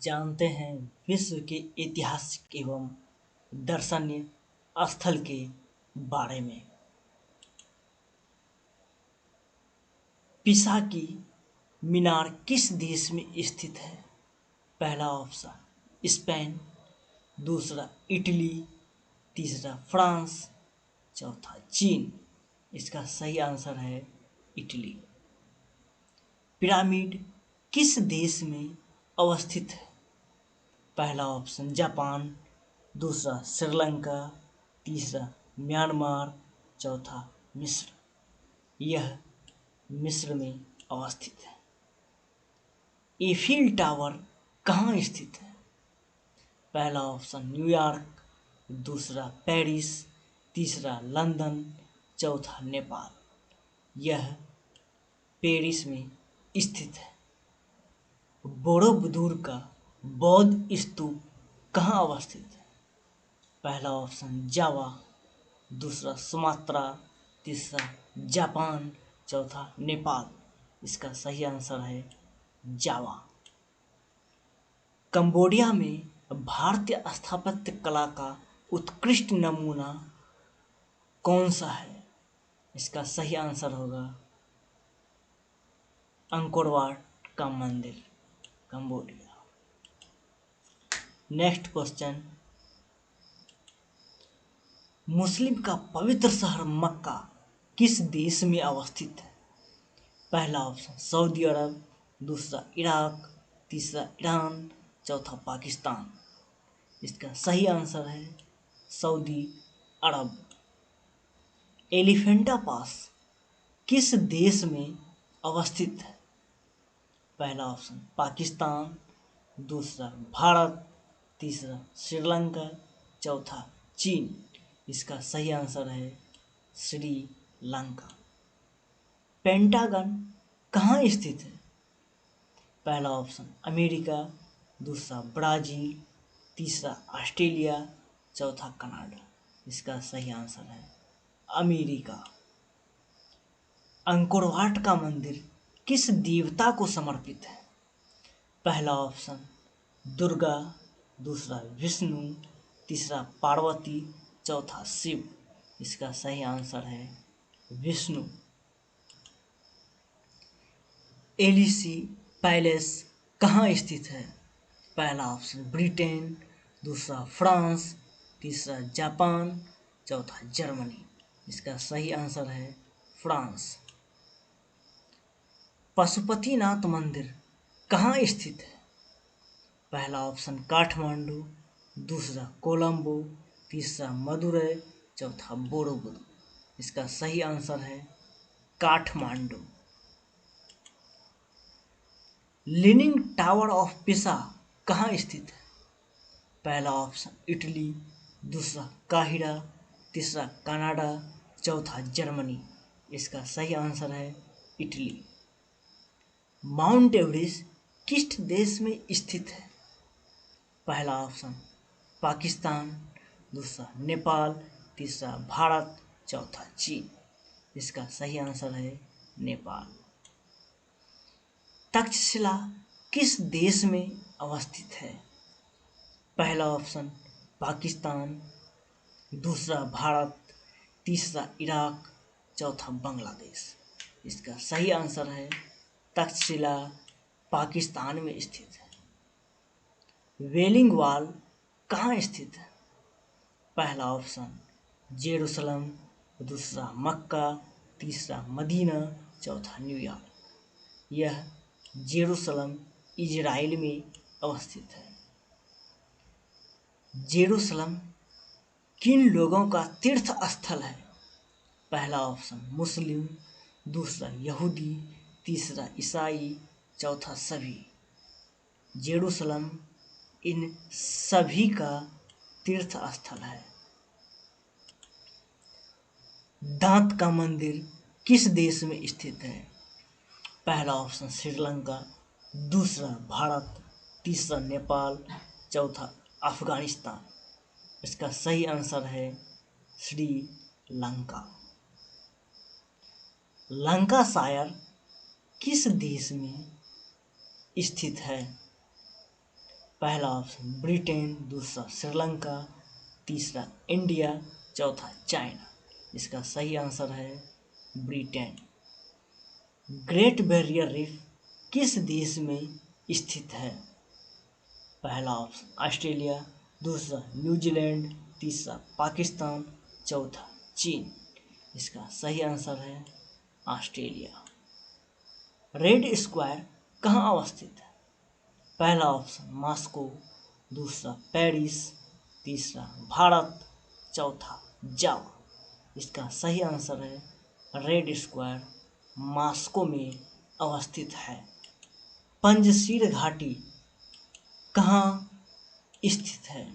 जानते हैं विश्व के ऐतिहासिक एवं दर्शनीय स्थल के बारे में। पिसा की मीनार किस देश में स्थित है? पहला ऑप्शन स्पेन, दूसरा इटली, तीसरा फ्रांस, चौथा चीन। इसका सही आंसर है इटली। पिरामिड किस देश में अवस्थित है? पहला ऑप्शन जापान, दूसरा श्रीलंका, तीसरा म्यांमार, चौथा मिस्र। यह मिस्र में अवस्थित है। एफिल टावर कहाँ स्थित है? पहला ऑप्शन न्यूयॉर्क, दूसरा पेरिस, तीसरा लंदन, चौथा नेपाल। यह पेरिस में स्थित है। बोरोबुदुर का बौद्ध स्तूप कहाँ अवस्थित है? पहला ऑप्शन जावा, दूसरा सुमात्रा, तीसरा जापान, चौथा नेपाल। इसका सही आंसर है जावा। कंबोडिया में भारतीय स्थापत्य कला का उत्कृष्ट नमूना कौन सा है? इसका सही आंसर होगा अंकोर वाट का मंदिर, कंबोडिया। नेक्स्ट क्वेश्चन, मुस्लिम का पवित्र शहर मक्का किस देश में अवस्थित है? पहला ऑप्शन सऊदी अरब, दूसरा इराक, तीसरा ईरान, चौथा पाकिस्तान। इसका सही आंसर है सऊदी अरब। एलिफेंटा पास किस देश में अवस्थित है? पहला ऑप्शन पाकिस्तान, दूसरा भारत, तीसरा श्रीलंका, चौथा चीन। इसका सही आंसर है श्रीलंका। पेंटागन कहाँ स्थित है? पहला ऑप्शन अमेरिका, दूसरा ब्राजील, तीसरा ऑस्ट्रेलिया, चौथा कनाडा। इसका सही आंसर है अमेरिका। अंकोर वाट का मंदिर किस देवता को समर्पित है? पहला ऑप्शन दुर्गा, दूसरा विष्णु, तीसरा पार्वती, चौथा शिव। इसका सही आंसर है विष्णु। एलिसी पैलेस कहाँ स्थित है? पहला ऑप्शन ब्रिटेन, दूसरा फ्रांस, तीसरा जापान, चौथा जर्मनी। इसका सही आंसर है फ्रांस। पशुपतिनाथ मंदिर कहाँ स्थित है? पहला ऑप्शन काठमांडू, दूसरा कोलंबो, तीसरा मदुरै, चौथा बोरोबुदुर। इसका सही आंसर है काठमांडू। लीनिंग टावर ऑफ पिसा कहाँ स्थित है? पहला ऑप्शन इटली, दूसरा काहिरा, तीसरा कनाडा, चौथा जर्मनी। इसका सही आंसर है इटली। माउंट एवरेस्ट किस देश में स्थित है? पहला ऑप्शन पाकिस्तान, दूसरा नेपाल, तीसरा भारत, चौथा चीन। इसका सही आंसर है नेपाल। तक्षशिला किस देश में अवस्थित है? पहला ऑप्शन पाकिस्तान, दूसरा भारत, तीसरा इराक, चौथा बांग्लादेश। इसका सही आंसर है तक्षशिला पाकिस्तान में स्थित है। वेलिंग वॉल कहाँ स्थित है? पहला ऑप्शन जेरूसलम, दूसरा मक्का, तीसरा मदीना, चौथा न्यूयॉर्क। यह जेरूसलम इजराइल में अवस्थित है। जेरूसलम किन लोगों का तीर्थ स्थल है? पहला ऑप्शन मुस्लिम, दूसरा यहूदी, तीसरा ईसाई, चौथा सभी। जेरूसलम इन सभी का तीर्थ स्थल है। दांत का मंदिर किस देश में स्थित है? पहला ऑप्शन श्रीलंका, दूसरा भारत, तीसरा नेपाल, चौथा अफगानिस्तान। इसका सही आंसर है श्रीलंका। लंकाशायर किस देश में स्थित है? पहला ऑप्शन ब्रिटेन, दूसरा श्रीलंका, तीसरा इंडिया, चौथा चाइना। इसका सही आंसर है ब्रिटेन। ग्रेट बैरियर रीफ किस देश में स्थित है? पहला ऑप्शन ऑस्ट्रेलिया, दूसरा न्यूजीलैंड, तीसरा पाकिस्तान, चौथा चीन। इसका सही आंसर है ऑस्ट्रेलिया। रेड स्क्वायर कहाँ अवस्थित है? पहला ऑप्शन मॉस्को, दूसरा पेरिस, तीसरा भारत, चौथा जावा। इसका सही आंसर है रेड स्क्वायर मॉस्को में अवस्थित है। पंजशीर घाटी कहाँ स्थित है?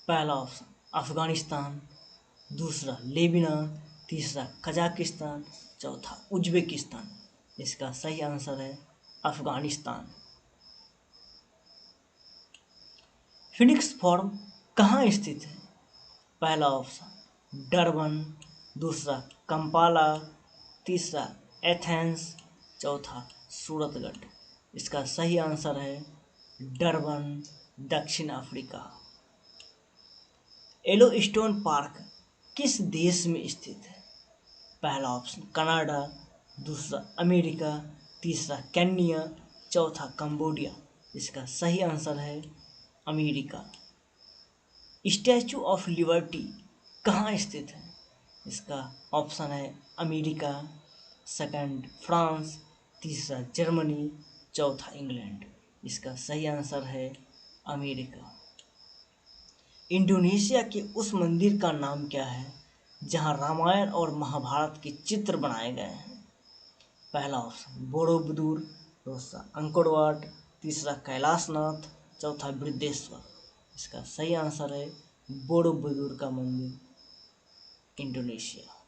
पहला ऑप्शन अफगानिस्तान, दूसरा लेबनान, तीसरा कजाकिस्तान, चौथा उज्बेकिस्तान। इसका सही आंसर है अफगानिस्तान। फिनिक्स फॉर्म कहाँ स्थित है? पहला ऑप्शन डरबन, दूसरा कंपाला, तीसरा एथेंस, चौथा सूरतगढ़। इसका सही आंसर है डरबन, दक्षिण अफ्रीका। येलोस्टोन पार्क किस देश में स्थित है? पहला ऑप्शन कनाडा, दूसरा अमेरिका, तीसरा केन्या, चौथा कंबोडिया। इसका सही आंसर है अमेरिका। स्टैचू ऑफ लिबर्टी कहाँ स्थित है? इसका ऑप्शन है अमेरिका, सेकंड फ्रांस, तीसरा जर्मनी, चौथा इंग्लैंड। इसका सही आंसर है अमेरिका। इंडोनेशिया के उस मंदिर का नाम क्या है जहां रामायण और महाभारत के चित्र बनाए गए हैं? पहला ऑप्शन बोरोबुदुर, दूसरा अंकोर वाट, तीसरा कैलाशनाथ, चौथा बृहदेश्वर। इसका सही आंसर है बोरोबुदुर का मंदिर, इंडोनेशिया।